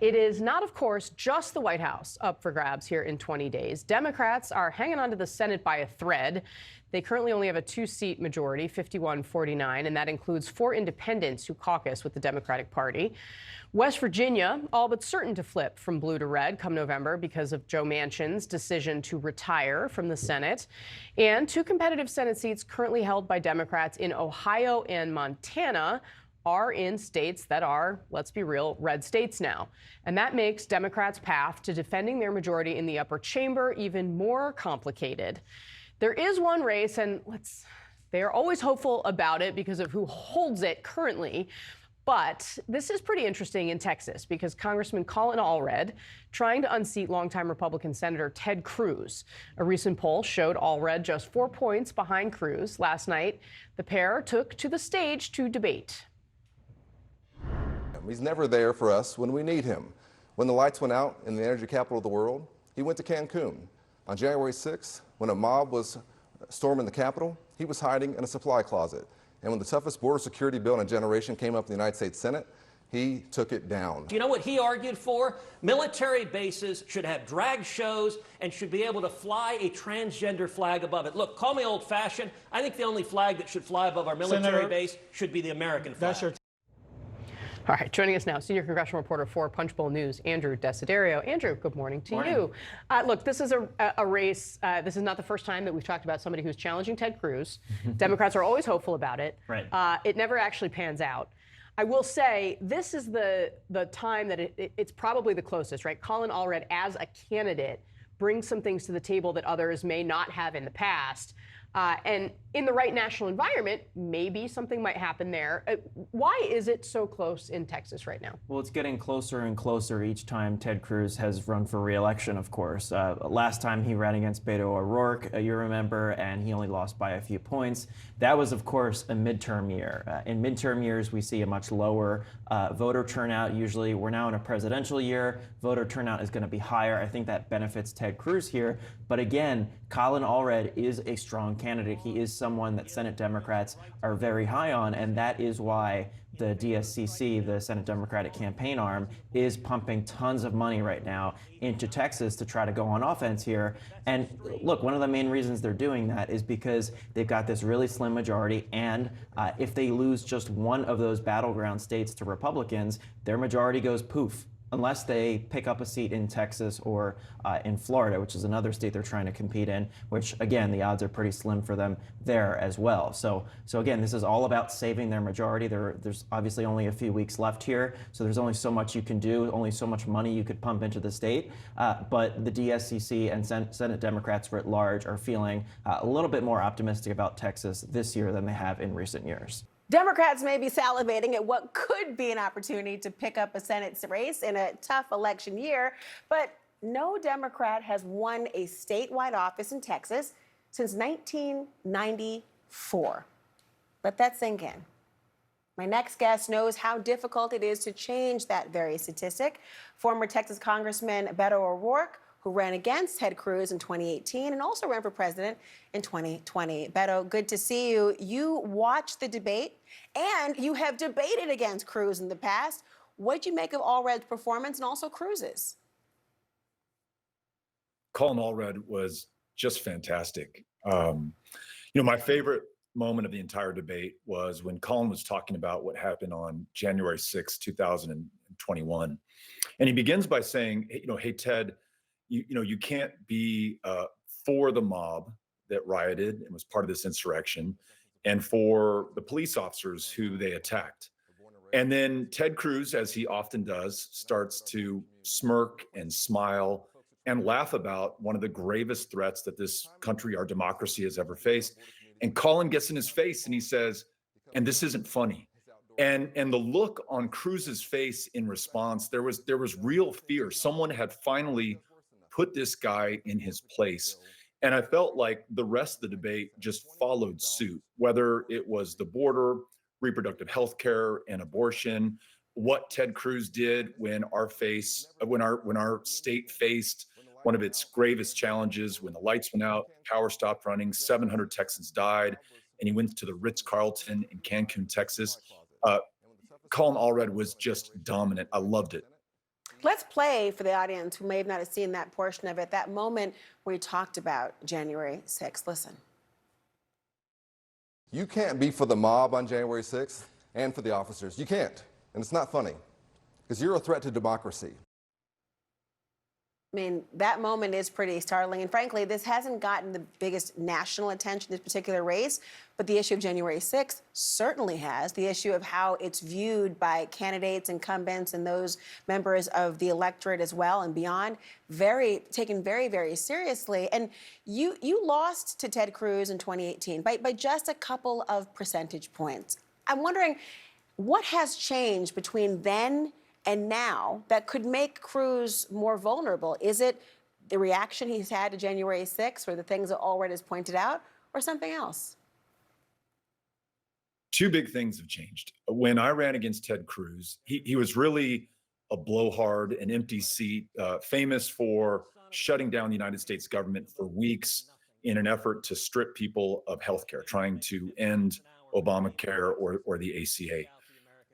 It is not, of course, just the White House up for grabs here in 20 days. Democrats are hanging on to the Senate by a thread. They currently only have a two-seat majority, 51-49, and that includes 4 independents who caucus with the Democratic Party. West Virginia, all but certain to flip from blue to red come November because of Joe Manchin's decision to retire from the Senate. And 2 competitive Senate seats currently held by Democrats in Ohio and Montana are in states that are, let's be real, red states now. And that makes Democrats' path to defending their majority in the upper chamber even more complicated. There is one race, and they are always hopeful about it because of who holds it currently. But this is pretty interesting in Texas because Congressman Colin Allred trying to unseat longtime Republican Senator Ted Cruz. A recent poll showed Allred just 4 points behind Cruz. Last night, the pair took to the stage to debate. He's never there for us when we need him. When the lights went out in the energy capital of the world, he went to Cancun. On January 6th, when a mob was storming the Capitol, he was hiding in a supply closet. And when the toughest border security bill in a generation came up in the United States Senate, he took it down. Do you know what he argued for? Military bases should have drag shows and should be able to fly a transgender flag above it. Look, call me old-fashioned. I think the only flag that should fly above our military base should be the American flag. All right, joining us now, senior congressional reporter for Punchbowl News, Andrew Desiderio. Andrew, good morning to you. Look, this is a race. This is not the first time that we've talked about somebody who's challenging Ted Cruz. Democrats are always hopeful about it. Right. It never actually pans out. I will say this is the time that it's probably the closest, right? Colin Allred, as a candidate, brings some things to the table that others may not have in the past. And in the right national environment, maybe something might happen there. Why is it so close in Texas right now? Well, it's getting closer and closer each time Ted Cruz has run for re-election, of course. Last time he ran against Beto O'Rourke, you remember, and he only lost by a few points. That was, of course, a midterm year. In midterm years, we see a much lower voter turnout. Usually, we're now in a presidential year. Voter turnout is going to be higher. I think that benefits Ted Cruz here. But again, Colin Allred is a strong candidate. He is someone that Senate Democrats are very high on, and that is why the DSCC, the Senate Democratic campaign arm, is pumping tons of money right now into Texas to try to go on offense here. And look, one of the main reasons they're doing that is because they've got this really slim majority, and if they lose just one of those battleground states to Republicans, their majority goes poof. Unless they pick up a seat in Texas or in Florida, which is another state they're trying to compete in, which, again, the odds are pretty slim for them there as well. So again, this is all about saving their majority. There's obviously only a few weeks left here, so there's only so much you can do, only so much money you could pump into the state. But the DSCC and Senate Democrats writ large are feeling a little bit more optimistic about Texas this year than they have in recent years. Democrats may be salivating at what could be an opportunity to pick up a Senate race in a tough election year, but no Democrat has won a statewide office in Texas since 1994. Let that sink in. My next guest knows how difficult it is to change that very statistic. Former Texas Congressman Beto O'Rourke, who ran against Ted Cruz in 2018 and also ran for president in 2020. Beto, good to see you. You watched the debate, and you have debated against Cruz in the past. What did you make of Allred's performance and also Cruz's? Colin Allred was just fantastic. My favorite moment of the entire debate was when Colin was talking about what happened on January 6, 2021. And he begins by saying, hey, Ted, you can't be for the mob that rioted and was part of this insurrection and for the police officers who they attacked. And then Ted Cruz, as he often does, starts to smirk and smile and laugh about one of the gravest threats that this country, our democracy, has ever faced. And Colin gets in his face and he says, and this isn't funny. And the look on Cruz's face in response, there was real fear. Someone had finally put this guy in his place. And I felt like the rest of the debate just followed suit, whether it was the border, reproductive health care, and abortion, what Ted Cruz did when our state faced one of its gravest challenges, when the lights went out, power stopped running, 700 Texans died, and he went to the Ritz-Carlton in Cancun, Texas. Colin Allred was just dominant. I loved it. Let's play for the audience who may have not seen that portion of it, that moment where he talked about January 6th. Listen. You can't be for the mob on January 6th and for the officers. You can't. And it's not funny because you're a threat to democracy. I mean, that moment is pretty startling. And frankly, this hasn't gotten the biggest national attention, this particular race, but the issue of January 6th certainly has. The issue of how it's viewed by candidates, incumbents, and those members of the electorate as well and beyond, taken very, very seriously. And you lost to Ted Cruz in 2018 by just a couple of percentage points. I'm wondering, what has changed between then and now that could make Cruz more vulnerable? Is it the reaction he's had to January 6th or the things that Allred has pointed out, or something else? Two big things have changed. When I ran against Ted Cruz, he was really a blowhard, an empty seat, famous for shutting down the United States government for weeks in an effort to strip people of health care, trying to end Obamacare or the ACA.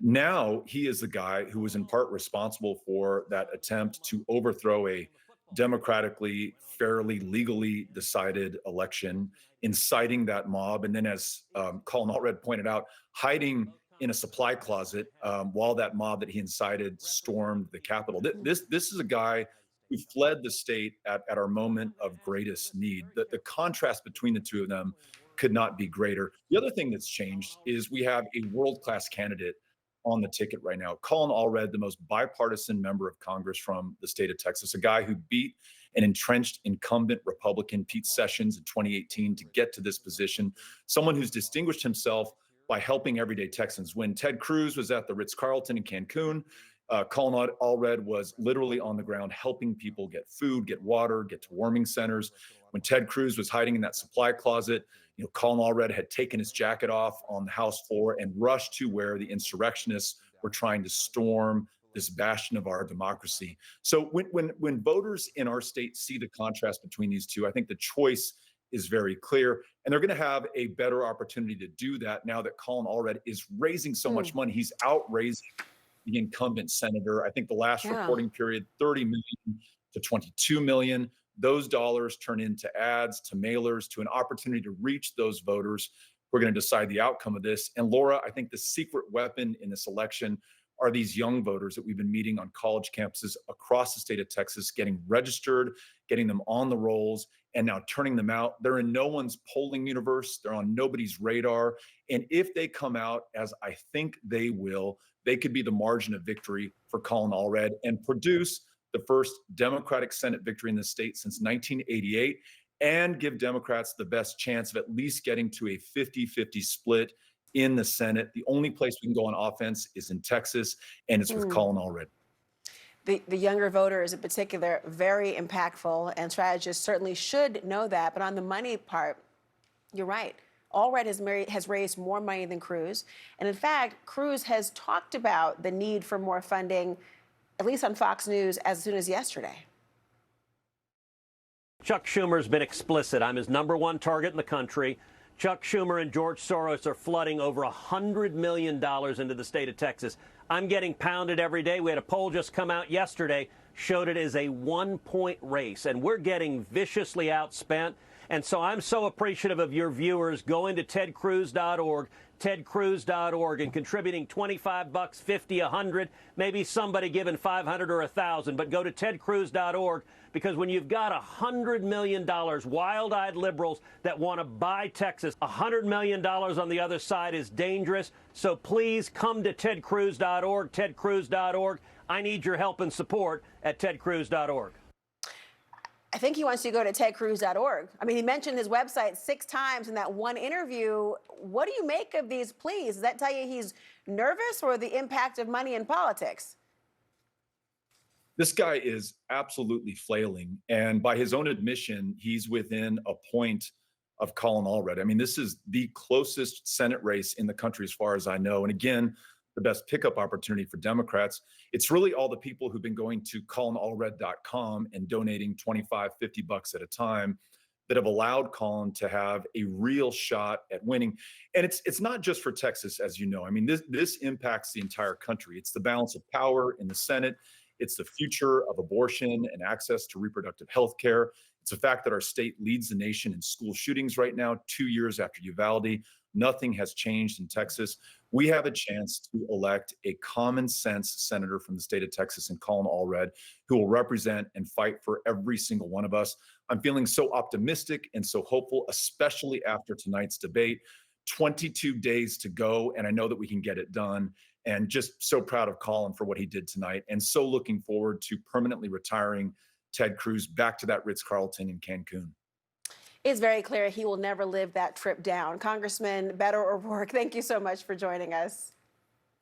Now he is the guy who was in part responsible for that attempt to overthrow a democratically, fairly, legally decided election, inciting that mob. And then, as Colin Allred pointed out, hiding in a supply closet while that mob that he incited stormed the Capitol. This is a guy who fled the state at our moment of greatest need. The contrast between the two of them could not be greater. The other thing that's changed is we have a world-class candidate on the ticket right now. Colin Allred, the most bipartisan member of Congress from the state of Texas, a guy who beat an entrenched incumbent Republican, Pete Sessions, in 2018 to get to this position, someone who's distinguished himself by helping everyday Texans. When Ted Cruz was at the Ritz-Carlton in Cancun, Colin Allred was literally on the ground helping people get food, get water, get to warming centers. When Ted Cruz was hiding in that supply closet, Colin Allred had taken his jacket off on the House floor and rushed to where the insurrectionists were trying to storm this bastion of our democracy. So when voters in our state see the contrast between these two, I think the choice is very clear. And they're going to have a better opportunity to do that now that Colin Allred is raising so much money. He's outraising the incumbent senator. I think the last reporting period, 30 million to 22 million. Those dollars turn into ads, to mailers, to an opportunity to reach those voters who are going to decide the outcome of this. And Laura, I think the secret weapon in this election are these young voters that we've been meeting on college campuses across the state of Texas, getting registered, getting them on the rolls, and now turning them out. They're in no one's polling universe. They're on nobody's radar. And if they come out, as I think they will, they could be the margin of victory for Colin Allred and produce the first Democratic Senate victory in the state since 1988, and give Democrats the best chance of at least getting to a 50-50 split in the Senate. The only place we can go on offense is in Texas, and it's with Colin Allred. The younger voters in particular, very impactful, and strategists certainly should know that. But on the money part, you're right. Allred has raised more money than Cruz. And in fact, Cruz has talked about the need for more funding, at least on Fox News, as soon as yesterday. Chuck Schumer's been explicit. I'm his #1 target in the country. Chuck Schumer and George Soros are flooding over $100 million into the state of Texas. I'm getting pounded every day. We had a poll just come out yesterday, showed it as a 1-point race, and we're getting viciously outspent. And so I'm so appreciative of your viewers going to tedcruz.org, tedcruz.org, and contributing $25, $50, $100, maybe somebody giving $500 or $1,000, but go to tedcruz.org, because when you've got $100 million, wild-eyed liberals that want to buy Texas, $100 million on the other side is dangerous. So please come to tedcruz.org, tedcruz.org. I need your help and support at tedcruz.org. I think he wants you to go to tedcruz.org. I mean, he mentioned his website 6 times in that one interview. What do you make of these pleas? Does that tell you he's nervous, or the impact of money in politics? This guy is absolutely flailing. And by his own admission, he's within a point of Colin Allred. I mean, this is the closest Senate race in the country as far as I know. And again, the best pickup opportunity for Democrats. It's really all the people who've been going to colinallred.com and donating $25, $50 at a time that have allowed Colin to have a real shot at winning. And it's not just for Texas, as you know. I mean, this impacts the entire country. It's the balance of power in the Senate. It's the future of abortion and access to reproductive health care. It's the fact that our state leads the nation in school shootings right now, 2 years after Uvalde. Nothing has changed in Texas. We have a chance to elect a common sense senator from the state of Texas in Colin Allred, who will represent and fight for every single one of us. I'm feeling so optimistic and so hopeful, especially after tonight's debate. 22 days to go, and I know that we can get it done. And just so proud of Colin for what he did tonight, and so looking forward to permanently retiring Ted Cruz back to that Ritz-Carlton in Cancun. It's very clear he will never live that trip down. Congressman Beto O'Rourke, thank you so much for joining us.